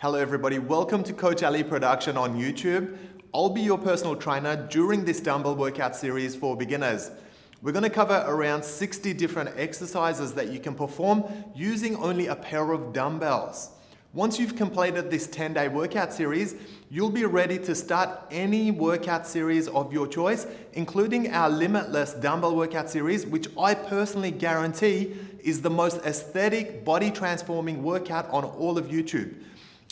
Hello everybody, welcome to Coach Ali Production on YouTube. I'll be your personal trainer during this dumbbell workout series for beginners. We're going to cover around 60 different exercises that you can perform using only a pair of dumbbells. Once you've completed this 10-day workout series, you'll be ready to start any workout series of your choice, including our Limitless dumbbell workout series, which I personally guarantee is the most aesthetic, body transforming workout on all of YouTube.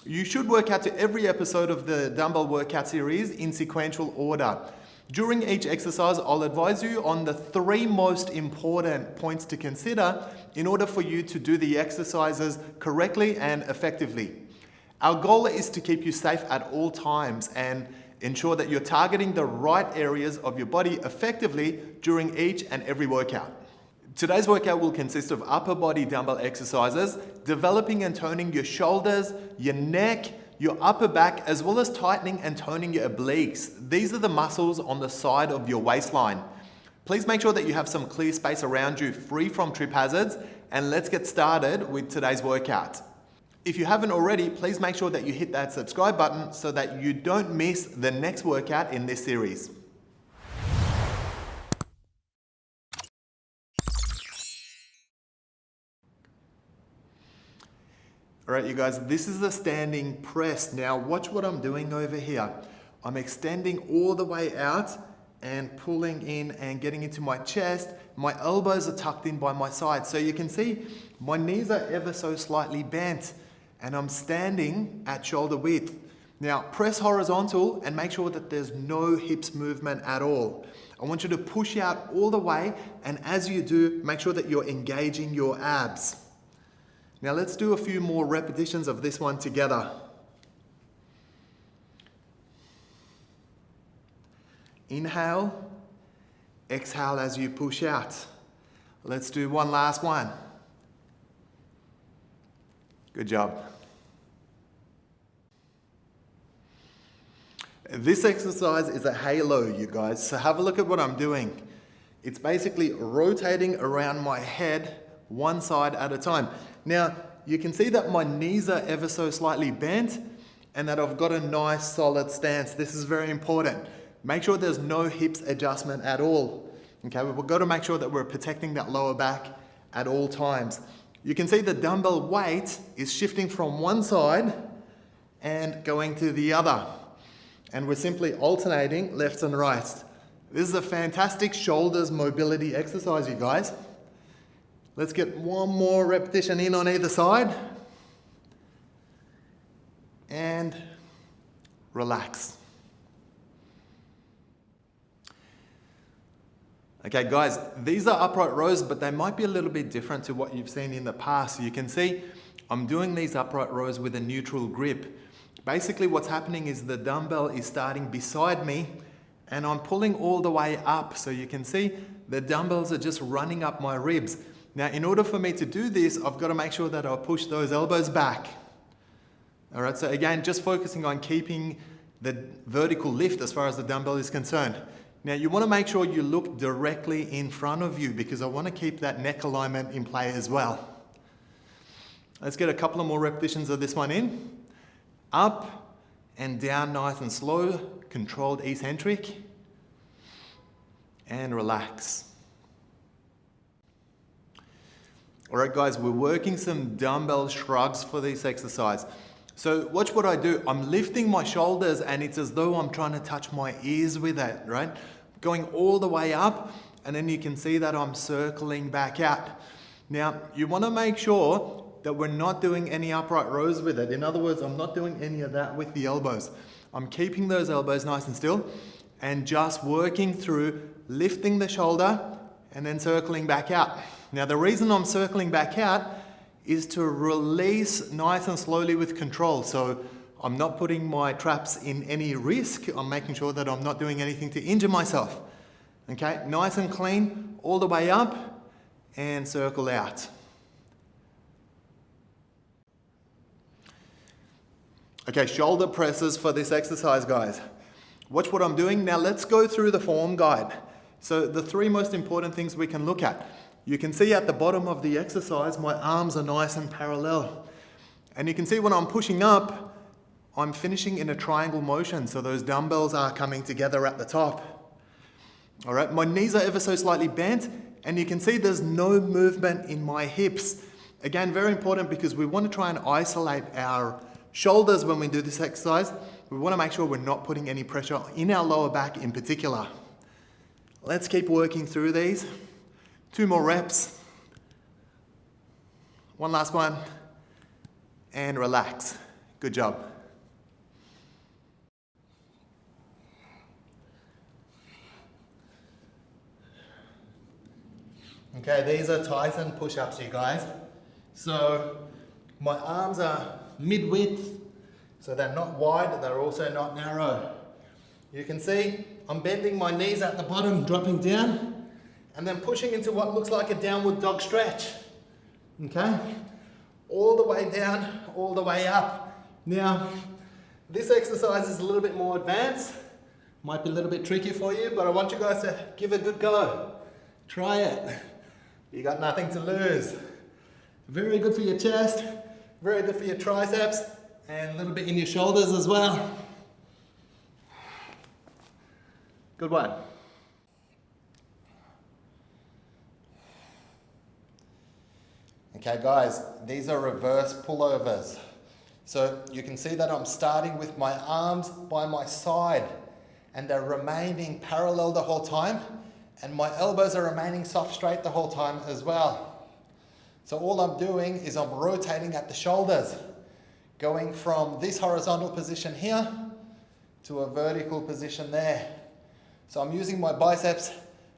You should work out to every episode of the dumbbell workout series in sequential order. During each exercise, I'll advise you on the 3 most important points to consider in order for you to do the exercises correctly and effectively. Our goal is to keep you safe at all times and ensure that you're targeting the right areas of your body effectively during each and every workout. Today's workout will consist of upper body dumbbell exercises, developing and toning your shoulders, your neck, your upper back, as well as tightening and toning your obliques. These are the muscles on the side of your waistline. Please make sure that you have some clear space around you, free from trip hazards, and let's get started with today's workout. If you haven't already, please make sure that you hit that subscribe button so that you don't miss the next workout in this series. All right, you guys, this is a standing press. Now watch what I'm doing over here. I'm extending all the way out and pulling in and getting into my chest. My elbows are tucked in by my side. So you can see my knees are ever so slightly bent and I'm standing at shoulder width. Now press horizontal and make sure that there's no hips movement at all. I want you to push out all the way, and as you do, make sure that you're engaging your abs. Now let's do a few more repetitions of this one together. Inhale, exhale as you push out. Let's do one last one. Good job. This exercise is a halo, you guys, so have a look at what I'm doing. It's basically rotating around my head one side at a time. Now, you can see that my knees are ever so slightly bent and that I've got a nice solid stance. This is very important. Make sure there's no hips adjustment at all. Okay, we've got to make sure that we're protecting that lower back at all times. You can see the dumbbell weight is shifting from one side and going to the other. And we're simply alternating left and right. This is a fantastic shoulders mobility exercise, you guys. Let's get one more repetition in on either side. And relax. Okay guys, these are upright rows, but they might be a little bit different to what you've seen in the past. You can see I'm doing these upright rows with a neutral grip. Basically what's happening is the dumbbell is starting beside me and I'm pulling all the way up. So you can see the dumbbells are just running up my ribs. Now, in order for me to do this, I've got to make sure that I push those elbows back. All right, so again, just focusing on keeping the vertical lift as far as the dumbbell is concerned. Now, you want to make sure you look directly in front of you because I want to keep that neck alignment in play as well. Let's get a couple of more repetitions of this one in. Up and down, nice and slow, controlled eccentric, and relax. All right, guys, we're working some dumbbell shrugs for this exercise. So watch what I do. I'm lifting my shoulders and it's as though I'm trying to touch my ears with it, right? Going all the way up, and then you can see that I'm circling back out. Now, you want to make sure that we're not doing any upright rows with it. In other words, I'm not doing any of that with the elbows. I'm keeping those elbows nice and still and just working through lifting the shoulder and then circling back out. Now the reason I'm circling back out is to release nice and slowly with control. So I'm not putting my traps in any risk. I'm making sure that I'm not doing anything to injure myself. Okay, nice and clean, all the way up and circle out. Okay, shoulder presses for this exercise, guys. Watch what I'm doing. Now let's go through the form guide. So the 3 most important things we can look at. You can see at the bottom of the exercise, my arms are nice and parallel. And you can see when I'm pushing up, I'm finishing in a triangle motion, so those dumbbells are coming together at the top. All right, my knees are ever so slightly bent, and you can see there's no movement in my hips. Again, very important because we want to try and isolate our shoulders when we do this exercise. We want to make sure we're not putting any pressure in our lower back in particular. Let's keep working through these. 2 more reps. One last one. And relax. Good job. Okay, these are Tyson push-ups, you guys. So my arms are mid-width, so they're not wide, they're also not narrow. You can see I'm bending my knees at the bottom, dropping down, and then pushing into what looks like a downward dog stretch. Okay? All the way down, all the way up. Now, this exercise is a little bit more advanced. Might be a little bit tricky for you, but I want you guys to give it a good go. Try it. You got nothing to lose. Very good for your chest, very good for your triceps, and a little bit in your shoulders as well. Good one. Okay guys, these are reverse pullovers. So you can see that I'm starting with my arms by my side, and they're remaining parallel the whole time, and my elbows are remaining soft straight the whole time as well. So all I'm doing is I'm rotating at the shoulders, going from this horizontal position here to a vertical position there. So I'm using my biceps,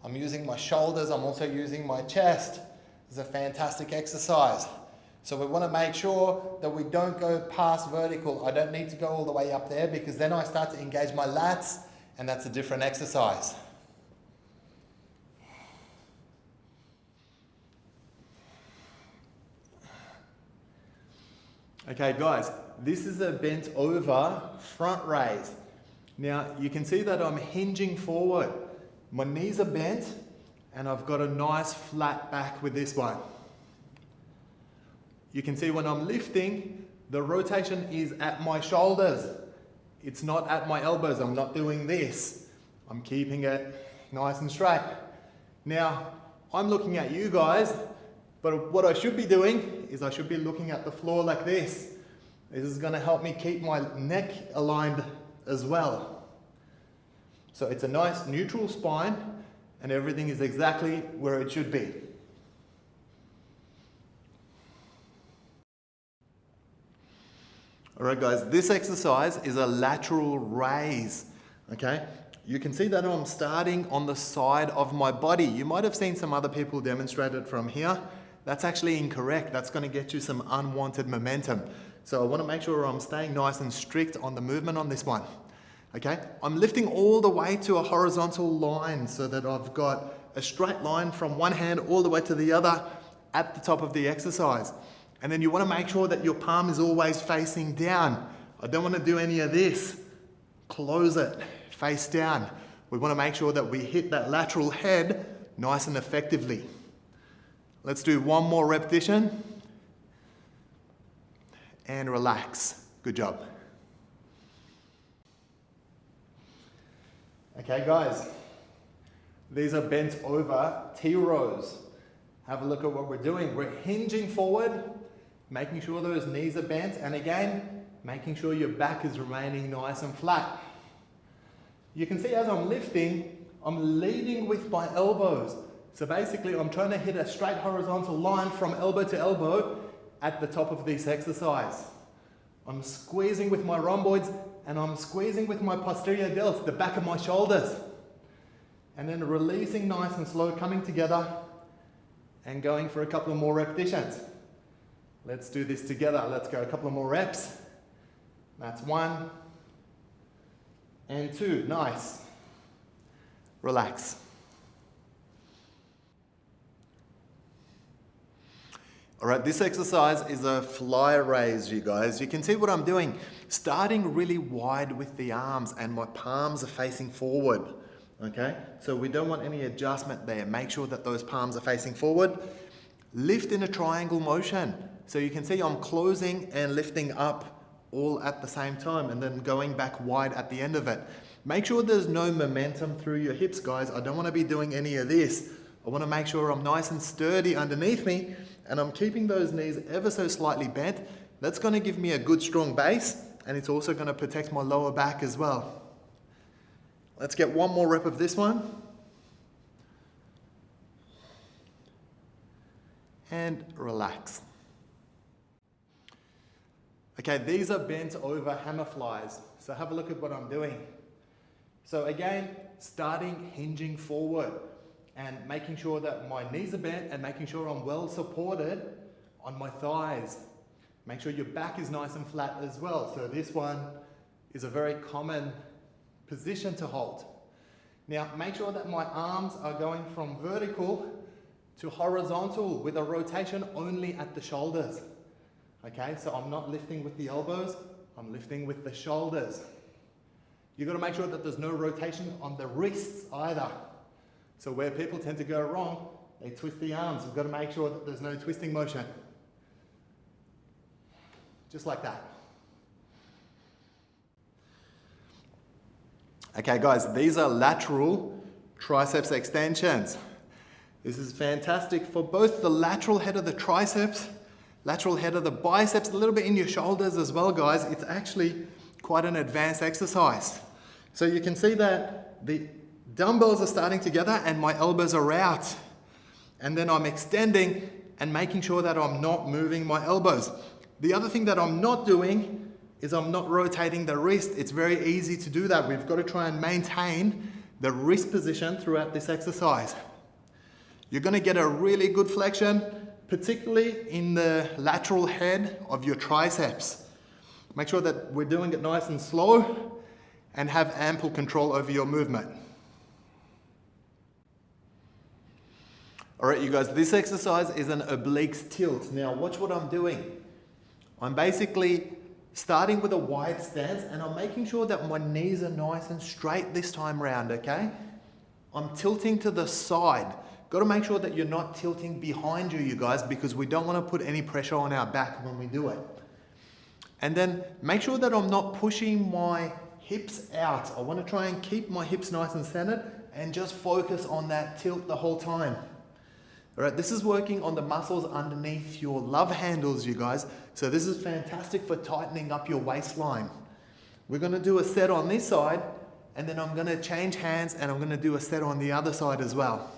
I'm using my shoulders, I'm also using my chest. It's a fantastic exercise. So we want to make sure that we don't go past vertical. I don't need to go all the way up there because then I start to engage my lats, and that's a different exercise. Okay guys, this is a bent over front raise. Now you can see that I'm hinging forward. My knees are bent and I've got a nice flat back with this one. You can see when I'm lifting, the rotation is at my shoulders. It's not at my elbows. I'm not doing this. I'm keeping it nice and straight. Now, I'm looking at you guys, but what I should be doing is I should be looking at the floor like this. This is going to help me keep my neck aligned as well. So it's a nice neutral spine and everything is exactly where it should be. Alright guys, this exercise is a lateral raise, okay? You can see that I'm starting on the side of my body. You might have seen some other people demonstrate it from here. That's actually incorrect. That's going to get you some unwanted momentum. So I want to make sure I'm staying nice and strict on the movement on this one. Okay, I'm lifting all the way to a horizontal line so that I've got a straight line from one hand all the way to the other at the top of the exercise. And then you want to make sure that your palm is always facing down. I don't want to do any of this. Close it, face down. We want to make sure that we hit that lateral head nice and effectively. Let's do one more repetition. And relax. Good job. Okay guys, these are bent over T-rows. Have a look at what we're doing. We're hinging forward, making sure those knees are bent, and again, making sure your back is remaining nice and flat. You can see as I'm lifting, I'm leading with my elbows. So basically, I'm trying to hit a straight horizontal line from elbow to elbow at the top of this exercise. I'm squeezing with my rhomboids and I'm squeezing with my posterior delts, the back of my shoulders. And then releasing nice and slow, coming together and going for a couple of more repetitions. Let's do this together. Let's go a couple of more reps. That's 1 and 2. Nice. Relax. All right, this exercise is a fly raise, you guys. You can see what I'm doing. Starting really wide with the arms and my palms are facing forward, okay? So we don't want any adjustment there. Make sure that those palms are facing forward. Lift in a triangle motion. So you can see I'm closing and lifting up all at the same time and then going back wide at the end of it. Make sure there's no momentum through your hips, guys. I don't want to be doing any of this. I want to make sure I'm nice and sturdy underneath me and I'm keeping those knees ever so slightly bent. That's going to give me a good strong base and it's also going to protect my lower back as well. Let's get one more rep of this one. And relax. Okay, these are bent over hammer flies. So have a look at what I'm doing. So again, starting hinging forward and making sure that my knees are bent and making sure I'm well supported on my thighs. Make sure your back is nice and flat as well. So this one is a very common position to hold. Now make sure that my arms are going from vertical to horizontal with a rotation only at the shoulders. Okay, so I'm not lifting with the elbows, I'm lifting with the shoulders. You've got to make sure that there's no rotation on the wrists either. So where people tend to go wrong, they twist the arms. We've got to make sure that there's no twisting motion. Just like that. Okay guys, these are lateral triceps extensions. This is fantastic for both the lateral head of the triceps, lateral head of the biceps, a little bit in your shoulders as well, guys. It's actually quite an advanced exercise. So you can see that the dumbbells are starting together and my elbows are out. And then I'm extending and making sure that I'm not moving my elbows. The other thing that I'm not doing is I'm not rotating the wrist. It's very easy to do that. We've got to try and maintain the wrist position throughout this exercise. You're going to get a really good flexion, particularly in the lateral head of your triceps. Make sure that we're doing it nice and slow and have ample control over your movement. All right, you guys, this exercise is an obliques tilt. Now watch what I'm doing. I'm basically starting with a wide stance and I'm making sure that my knees are nice and straight this time round, okay? I'm tilting to the side. Got to make sure that you're not tilting behind you guys, because we don't want to put any pressure on our back when we do it. And then make sure that I'm not pushing my hips out. I want to try and keep my hips nice and centered and just focus on that tilt the whole time. All right, this is working on the muscles underneath your love handles, you guys. So this is fantastic for tightening up your waistline. We're going to do a set on this side and then I'm going to change hands and I'm going to do a set on the other side as well.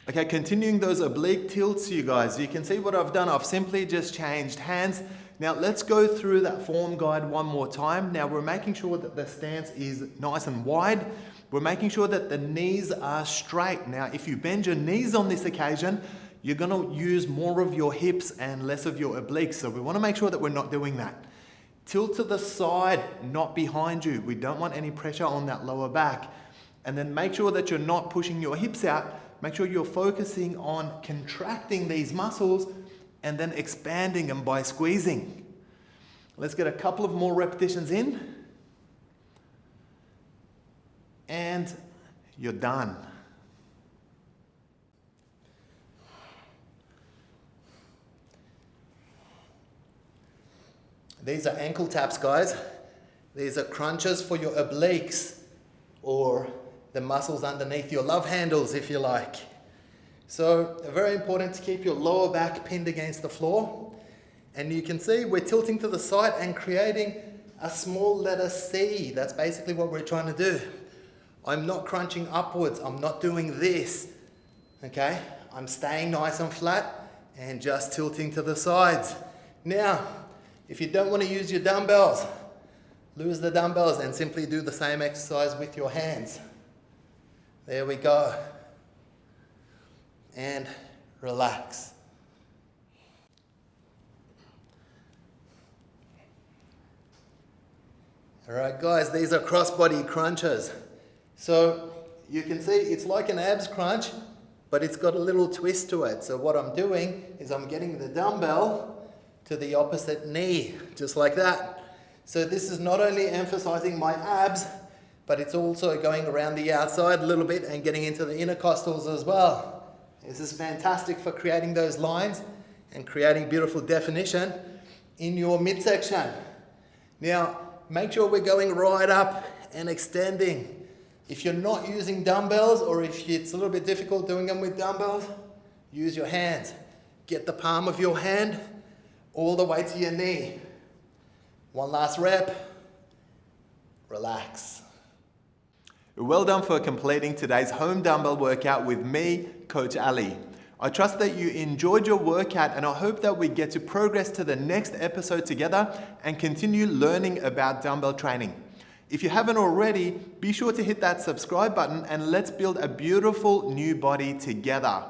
Okay, continuing those oblique tilts, you guys. You can see what I've done. I've simply just changed hands. Now let's go through that form guide one more time. Now we're making sure that the stance is nice and wide. We're making sure that the knees are straight. Now if you bend your knees on this occasion, you're going to use more of your hips and less of your obliques. So we want to make sure that we're not doing that. Tilt to the side, not behind you. We don't want any pressure on that lower back. And then make sure that you're not pushing your hips out. Make sure you're focusing on contracting these muscles and then expanding them by squeezing. Let's get a couple of more repetitions in. And you're done. These are ankle taps, guys. These are crunches for your obliques, or the muscles underneath your love handles, if you like. So very important to keep your lower back pinned against the floor. And you can see we're tilting to the side and creating a small letter C. That's basically what we're trying to do. I'm not crunching upwards. I'm not doing this. Okay? I'm staying nice and flat and just tilting to the sides. Now, if you don't want to use your dumbbells, lose the dumbbells and simply do the same exercise with your hands. There we go. And relax. All right, guys, these are crossbody crunches. So you can see it's like an abs crunch, but it's got a little twist to it. So what I'm doing is I'm getting the dumbbell to the opposite knee, just like that. So this is not only emphasizing my abs, but it's also going around the outside a little bit and getting into the intercostals as well. This is fantastic for creating those lines and creating beautiful definition in your midsection. Now, make sure we're going right up and extending. If you're not using dumbbells, or if it's a little bit difficult doing them with dumbbells, use your hands. Get the palm of your hand all the way to your knee. One last rep. Relax. Well done for completing today's home dumbbell workout with me, Coach Ali. I trust that you enjoyed your workout, and I hope that we get to progress to the next episode together and continue learning about dumbbell training. If you haven't already, be sure to hit that subscribe button and let's build a beautiful new body together.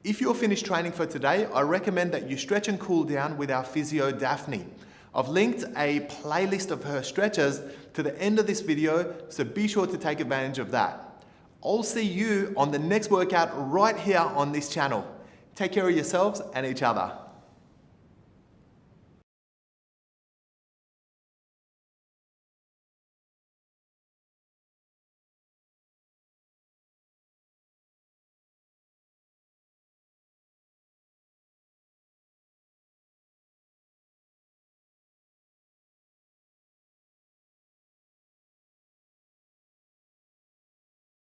If you're finished training for today, I recommend that you stretch and cool down with our physio Daphne. I've linked a playlist of her stretches to the end of this video, so be sure to take advantage of that. I'll see you on the next workout right here on this channel. Take care of yourselves and each other.